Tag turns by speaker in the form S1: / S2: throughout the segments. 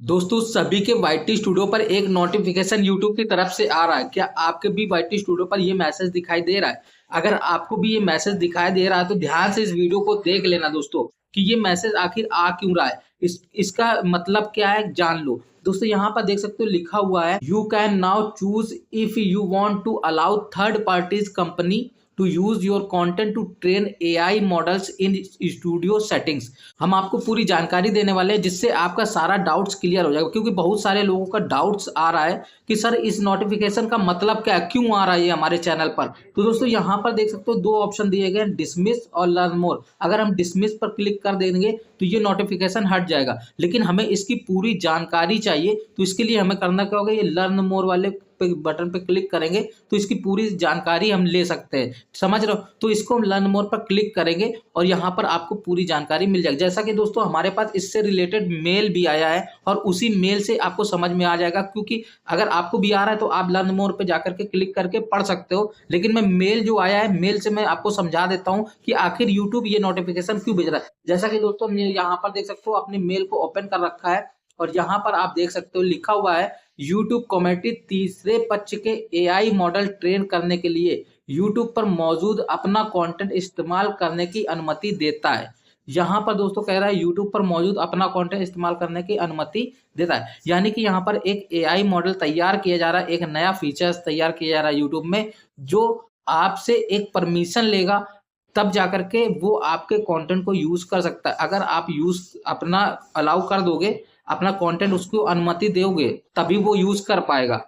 S1: दोस्तों सभी के वाईटी स्टूडियो पर एक नोटिफिकेशन यूट्यूब की तरफ से आ रहा है। क्या आपके भी वाईटी स्टूडियो पर ये मैसेज दिखाई दे रहा है? अगर आपको भी ये मैसेज दिखाई दे रहा है तो ध्यान से इस वीडियो को देख लेना दोस्तों कि ये मैसेज आखिर आ क्यों रहा है। इसका मतलब क्या है जान लो। दोस्तों यहाँ पर देख सकते हो लिखा हुआ है you can now choose if you want to allow third parties company to use your content to train AI models in studio settings. हम आपको पूरी जानकारी देने वाले हैं जिससे आपका सारा डाउट्स क्लियर हो जाएगा, क्योंकि बहुत सारे लोगों का डाउट्स आ रहा है कि सर इस नोटिफिकेशन का मतलब क्या है, क्यों आ रहा है ये हमारे चैनल पर। तो दोस्तों यहाँ पर देख सकते हो दो ऑप्शन दिए गए, डिसमिस और लर्न मोर। अगर हम डिसमिस पर क्लिक कर देंगे तो ये नोटिफिकेशन हट जाएगा, लेकिन हमें इसकी पूरी जानकारी चाहिए। तो इसके लिए हमें करना क्या होगा, ये लर्न मोर वाले बटन पे क्लिक करेंगे तो इसकी पूरी जानकारी हम ले सकते हैं। समझ रहे हो? तो इसको हम लर्न मोर पर क्लिक करेंगे और यहाँ पर आपको पूरी जानकारी मिल जाएगी। जैसा कि दोस्तों हमारे पास इससे रिलेटेड मेल भी आया है और उसी मेल से आपको समझ में आ जाएगा, क्योंकि अगर आपको भी आ रहा है तो आप लर्न मोर पे जाकर के क्लिक करके पढ़ सकते हो। लेकिन मैं मेल जो आया है मेल से मैं आपको समझा देता हूँ कि आखिर यूट्यूब ये नोटिफिकेशन क्यों भेज रहा है। जैसा कि दोस्तों यहाँ पर देख सकते हो अपने मेल को ओपन कर रखा है और यहाँ पर आप देख सकते हो लिखा हुआ है यूट्यूब कम्युनिटी तीसरे पक्ष के एआई मॉडल ट्रेन करने के लिए यूट्यूब पर मौजूद अपना कंटेंट इस्तेमाल करने की अनुमति देता है। यहाँ पर दोस्तों कह रहा है यूट्यूब पर मौजूद अपना कंटेंट इस्तेमाल करने की अनुमति देता है, यानी कि यहाँ पर एक एआई मॉडल तैयार किया जा रहा है, एक नया फीचर्स तैयार किया जा रहा है यूट्यूब में, जो आपसे एक परमिशन लेगा तब जाकर के वो आपके कंटेंट को यूज कर सकता है। अगर आप यूज अपना अलाउ कर दोगे, अपना कंटेंट उसको अनुमति दोगे, तभी वो यूज कर पाएगा।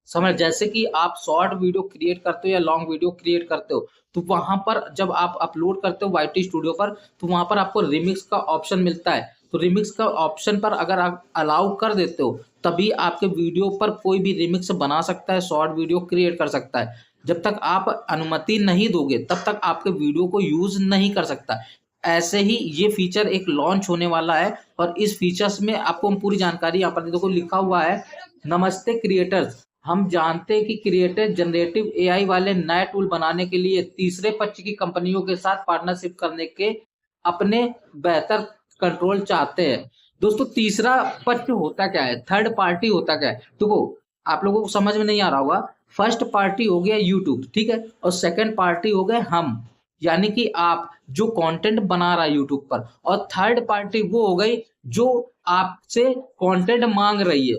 S1: समझ, जैसे कि आप शॉर्ट वीडियो क्रिएट करते हो या लॉन्ग वीडियो क्रिएट करते हो तो वहां पर जब आप अपलोड करते हो वाईटी स्टूडियो पर तो वहां पर आपको रिमिक्स का ऑप्शन मिलता है। तो रिमिक्स का ऑप्शन पर अगर आप अलाउ कर देते हो तभी आपके वीडियो पर कोई भी रिमिक्स बना सकता है, शॉर्ट वीडियो क्रिएट कर सकता है। जब तक आप अनुमति नहीं दोगे तब तक आपके वीडियो को यूज नहीं कर सकता। ऐसे ही ये फीचर एक लॉन्च होने वाला है और इस फीचर्स में आपको हम पूरी जानकारी यहाँ पर देखो लिखा हुआ है। नमस्ते क्रिएटर्स, हम जानते हैं कि क्रिएटर जनरेटिव एआई वाले नए टूल बनाने के लिए तीसरे पक्ष की कंपनियों के साथ पार्टनरशिप करने के अपने बेहतर कंट्रोल चाहते हैं। दोस्तों तीसरा पक्ष होता क्या है, थर्ड पार्टी होता क्या है, देखो आप लोगों को समझ में नहीं आ रहा होगा। फर्स्ट पार्टी हो गया यूट्यूब, ठीक है, और सेकंड पार्टी हो गए हम, यानी कि आप जो कंटेंट बना रहा है यूट्यूब पर, और थर्ड पार्टी वो हो गई जो आपसे कंटेंट मांग रही है।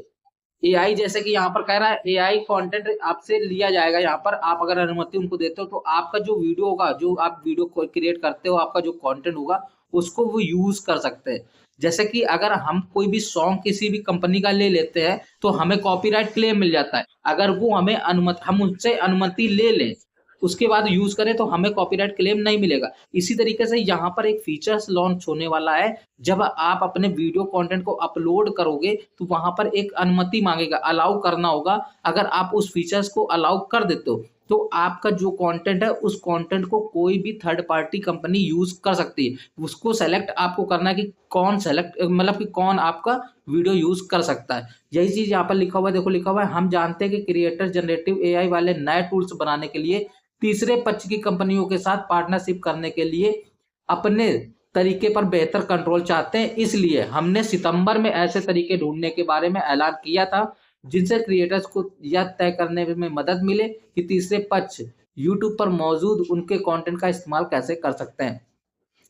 S1: एआई जैसे कि यहाँ पर कह रहा है एआई कंटेंट आपसे लिया जाएगा, यहाँ पर आप अगर अनुमति उनको देते हो तो आपका जो वीडियो होगा, जो आप वीडियो क्रिएट करते हो, आपका जो कंटेंट होगा उसको वो यूज कर सकते हैं। जैसे कि अगर हम कोई भी सॉन्ग किसी भी कंपनी का ले लेते हैं तो हमें कॉपीराइट क्लेम मिल जाता है। अगर वो हमें अनुमति, हम उनसे अनुमति ले लें उसके बाद यूज करें तो हमें कॉपीराइट क्लेम नहीं मिलेगा। इसी तरीके से यहाँ पर एक फीचर्स लॉन्च होने वाला है। जब आप अपने वीडियो कंटेंट को अपलोड करोगे तो वहां पर एक अनुमति मांगेगा, अलाउ करना होगा। अगर आप उस फीचर्स को अलाउ कर देते हो तो आपका जो कंटेंट है उस कंटेंट को कोई भी थर्ड पार्टी कंपनी यूज कर सकती है। उसको सेलेक्ट आपको करना है कि कौन सेलेक्ट, मतलब कि कौन आपका वीडियो यूज कर सकता है। यही चीज यहाँ पर लिखा हुआ है, देखो लिखा हुआ है हम जानते हैं कि क्रिएटर जनरेटिव एआई वाले नए टूल्स बनाने के लिए तीसरे पक्ष की कंपनियों के साथ पार्टनरशिप करने के लिए अपने तरीके पर बेहतर कंट्रोल चाहते हैं। इसलिए हमने सितंबर में ऐसे तरीके ढूंढने के बारे में ऐलान किया था जिनसे क्रिएटर्स को यह तय करने में मदद मिले कि तीसरे पक्ष यूट्यूब पर मौजूद उनके कंटेंट का इस्तेमाल कैसे कर सकते हैं।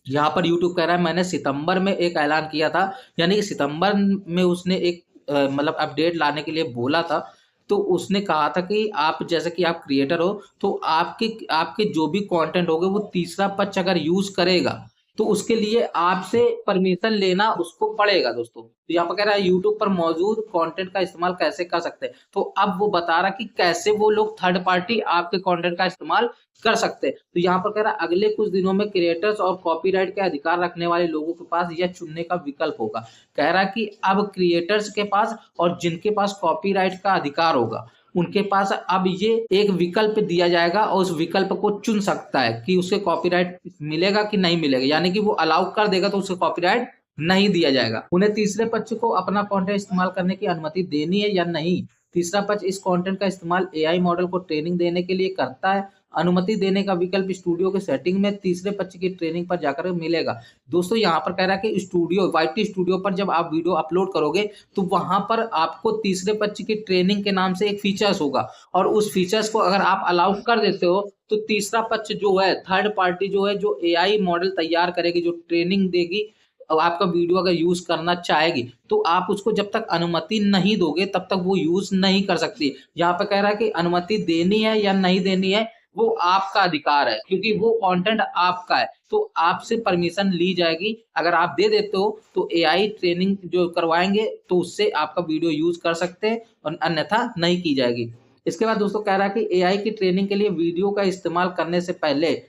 S1: यहाँ पर यूट्यूब कह रहा है मैंने सितंबर में एक ऐलान किया था, यानी कि सितंबर में उसने एक मतलब अपडेट लाने के लिए बोला था। तो उसने कहा था कि आप जैसे कि आप क्रिएटर हो तो आपके आपके जो भी कंटेंट होगे वो तीसरा पक्ष अगर यूज करेगा तो उसके लिए आपसे परमिशन लेना उसको पड़ेगा। दोस्तों तो यहाँ पर कह रहा है यूट्यूब पर मौजूद कंटेंट का इस्तेमाल कैसे कर सकते हैं, तो अब वो बता रहा कि कैसे वो लोग थर्ड पार्टी आपके कंटेंट का इस्तेमाल कर सकते हैं। तो यहाँ पर कह रहा है अगले कुछ दिनों में क्रिएटर्स और कॉपीराइट के अधिकार रखने वाले लोगों के पास यह चुनने का विकल्प होगा। कह रहा है कि अब क्रिएटर्स के पास और जिनके पास कॉपीराइट का अधिकार होगा उनके पास अब ये एक विकल्प दिया जाएगा और उस विकल्प को चुन सकता है कि उसे कॉपीराइट मिलेगा कि नहीं मिलेगा, यानी कि वो अलाउ कर देगा तो उसे कॉपीराइट नहीं दिया जाएगा। उन्हें तीसरे पक्ष को अपना कंटेंट इस्तेमाल करने की अनुमति देनी है या नहीं। तीसरा पक्ष इस कंटेंट का इस्तेमाल एआई मॉडल को ट्रेनिंग देने के लिए करता है अनुमति देने का विकल्प स्टूडियो के सेटिंग में तीसरे पक्ष की ट्रेनिंग पर जाकर मिलेगा। दोस्तों यहाँ पर कह रहा है कि स्टूडियो वाईटी स्टूडियो पर जब आप वीडियो अपलोड करोगे तो वहां पर आपको तीसरे पक्ष की ट्रेनिंग के नाम से एक फीचर्स होगा, और उस फीचर्स को अगर आप अलाउ कर देते हो तो तीसरा पक्ष जो है, थर्ड पार्टी जो है, जो एआई मॉडल तैयार करेगी, जो ट्रेनिंग देगी, और आपका वीडियो अगर यूज करना चाहेगी तो आप उसको जब तक अनुमति नहीं दोगे तब तक वो यूज नहीं कर सकती। यहाँ पे कह रहा है कि अनुमति देनी है या नहीं देनी है वो आपका अधिकार है, क्योंकि वो कंटेंट आपका है, तो आपसे परमिशन ली जाएगी। अगर आप दे देते हो तो एआई ट्रेनिंग जो करवाएंगे तो उससे आपका वीडियो यूज कर सकते हैं, और अन्यथा नहीं की जाएगी। इसके बाद दोस्तों कह रहा है कि एआई की ट्रेनिंग के लिए वीडियो का इस्तेमाल करने से पहले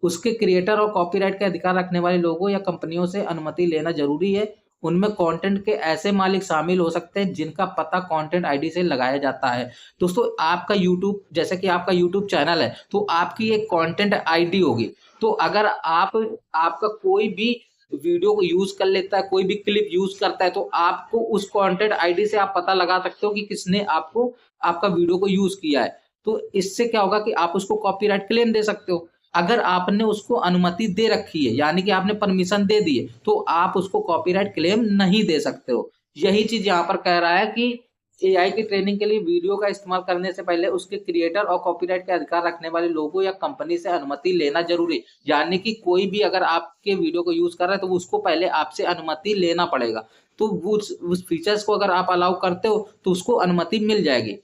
S1: उसके क्रिएटर और कॉपीराइट के अधिकार रखने वाले लोगों या कंपनियों से अनुमति लेना जरूरी है। उनमें कंटेंट के ऐसे मालिक शामिल हो सकते हैं जिनका पता कंटेंट आईडी से लगाया जाता है। दोस्तों आपका यूट्यूब, जैसे कि आपका यूट्यूब चैनल है तो आपकी एक कंटेंट आईडी होगी, तो अगर आपका कोई भी वीडियो को यूज कर लेता है, कोई भी क्लिप यूज करता है, तो आपको उस कंटेंट आईडी से आप पता लगा सकते हो कि किसने आपका वीडियो को यूज किया है। तो इससे क्या होगा कि आप उसको कॉपीराइट क्लेम दे सकते हो। अगर आपने उसको अनुमति दे रखी है, यानी कि आपने परमिशन दे दी है, तो आप उसको कॉपीराइट क्लेम नहीं दे सकते हो। यही चीज यहाँ पर कह रहा है कि एआई की ट्रेनिंग के लिए वीडियो का इस्तेमाल करने से पहले उसके क्रिएटर और कॉपीराइट के अधिकार रखने वाले लोगों या कंपनी से अनुमति लेना जरूरी है। यानी कि कोई भी अगर आपके वीडियो को यूज कर रहा है तो उसको पहले आपसे अनुमति लेना पड़ेगा। तो उस फीचर्स को अगर आप अलाउ करते हो तो उसको अनुमति मिल जाएगी।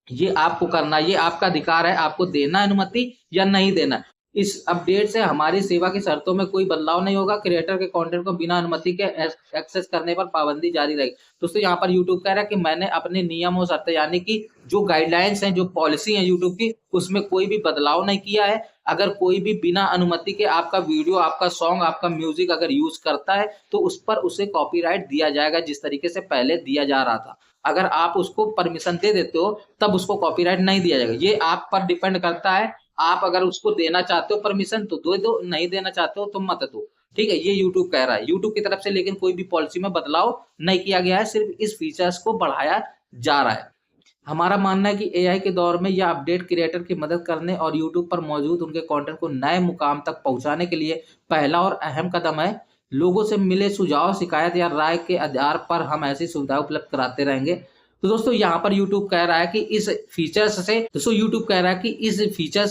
S1: ये आपको करना, ये आपका अधिकार है, आपको देना अनुमति या नहीं देना। इस अपडेट से हमारी सेवा की शर्तों में कोई बदलाव नहीं होगा। क्रिएटर के कंटेंट को बिना अनुमति के एक्सेस करने पर पाबंदी जारी रहेगी। दोस्तों यहाँ पर यूट्यूब कह रहा है कि मैंने अपने नियम और शर्तें, यानी कि जो गाइडलाइंस हैं, जो पॉलिसी है यूट्यूब की, उसमें कोई भी बदलाव नहीं किया है। अगर कोई भी बिना अनुमति के आपका वीडियो, आपका सॉन्ग, आपका म्यूजिक अगर यूज करता है तो उस पर उसे कॉपीराइट दिया जाएगा, जिस तरीके से पहले दिया जा रहा था। अगर आप उसको परमिशन दे देते हो तब उसको कॉपीराइट नहीं दिया जाएगा। ये आप पर डिपेंड करता है। आप अगर उसको देना चाहते हो परमिशन तो दो, नहीं देना चाहते हो तो मत दो। ठीक है, ये यूट्यूब कह रहा है यूट्यूब की तरफ से, लेकिन कोई भी पॉलिसी में बदलाव नहीं किया गया है, सिर्फ इस फीचर्स को बढ़ाया जा रहा है। हमारा मानना है कि एआई के दौर में यह अपडेट क्रिएटर की मदद करने और यूट्यूब पर मौजूद उनके कंटेंट को नए मुकाम तक पहुंचाने के लिए पहला और अहम कदम है। लोगों से मिले सुझाव, शिकायत या राय के आधार पर हम ऐसी सुविधा उपलब्ध कराते रहेंगे। तो दोस्तों यहाँ पर यूट्यूब कह रहा है कि इस फीचर्स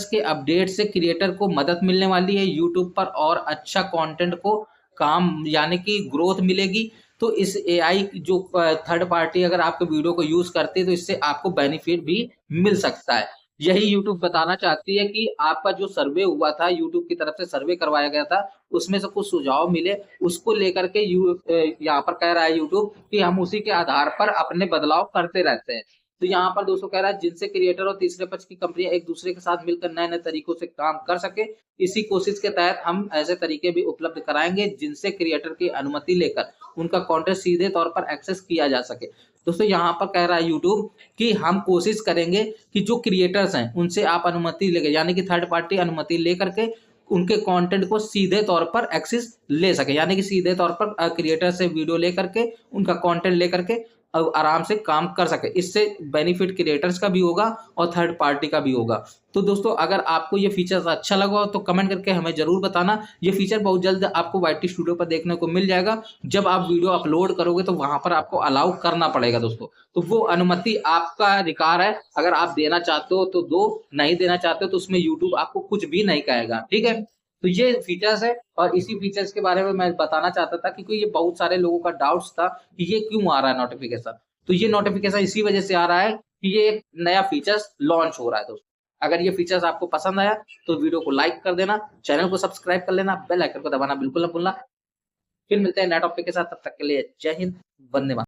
S1: के अपडेट से क्रिएटर को मदद मिलने वाली है, यूट्यूब पर और अच्छा कंटेंट को काम, यानी कि ग्रोथ मिलेगी। तो इस एआई जो थर्ड पार्टी अगर आपके वीडियो को यूज करती है तो इससे आपको बेनिफिट भी मिल सकता है। यही यूट्यूब बताना चाहती है कि आपका जो सर्वे हुआ था, यूट्यूब की तरफ से सर्वे करवाया गया था, उसमें से कुछ सुझाव मिले, उसको लेकर के यहाँ पर कह रहा है यूट्यूब कि हम उसी के आधार पर अपने बदलाव करते रहते हैं। तो यहाँ पर दोस्तों कह रहा है जिनसे क्रिएटर और तीसरे पक्ष की कंपनियां एक दूसरे के साथ मिलकर नए नए तरीकों से काम कर सके। इसी कोशिश के तहत हम ऐसे तरीके भी उपलब्ध कराएंगे जिनसे क्रिएटर की अनुमति लेकर उनका कंटेंट सीधे तौर पर एक्सेस किया जा सके। दोस्तों यहाँ पर कह रहा है यूट्यूब कि हम कोशिश करेंगे कि जो क्रिएटर्स हैं उनसे आप अनुमति लेकर, यानी कि थर्ड पार्टी अनुमति लेकर के उनके कंटेंट को सीधे तौर पर एक्सेस ले सके, यानी कि सीधे तौर पर क्रिएटर से वीडियो लेकर के उनका कंटेंट लेकर के आराम से काम कर सके। इससे बेनिफिट क्रिएटर्स का भी होगा और थर्ड पार्टी का भी होगा। तो दोस्तों अगर आपको ये फीचर्स अच्छा लगा हो तो कमेंट करके हमें जरूर बताना। ये फीचर बहुत जल्द आपको वाईटी स्टूडियो पर देखने को मिल जाएगा। जब आप वीडियो अपलोड करोगे तो वहां पर आपको अलाउ करना पड़ेगा दोस्तों। तो वो अनुमति आपका अधिकार है, अगर आप देना चाहते हो तो दो, नहीं देना चाहते हो तो उसमें यूट्यूब आपको कुछ भी नहीं कहेगा। ठीक है, तो ये फीचर्स है और इसी फीचर्स के बारे में मैं बताना चाहता था क्योंकि ये बहुत सारे लोगों का डाउट्स था कि ये क्यों आ रहा है नोटिफिकेशन। तो ये नोटिफिकेशन इसी वजह से आ रहा है कि ये एक नया फीचर्स लॉन्च हो रहा है दोस्तों। अगर ये फीचर्स आपको पसंद आया तो वीडियो को लाइक कर देना, चैनल को सब्सक्राइब कर लेना, बेल आइकन को दबाना बिल्कुल ना भूलना। फिर मिलते हैं नए टॉपिक के साथ, तब तक के लिए जय हिंद, वंदे मातरम।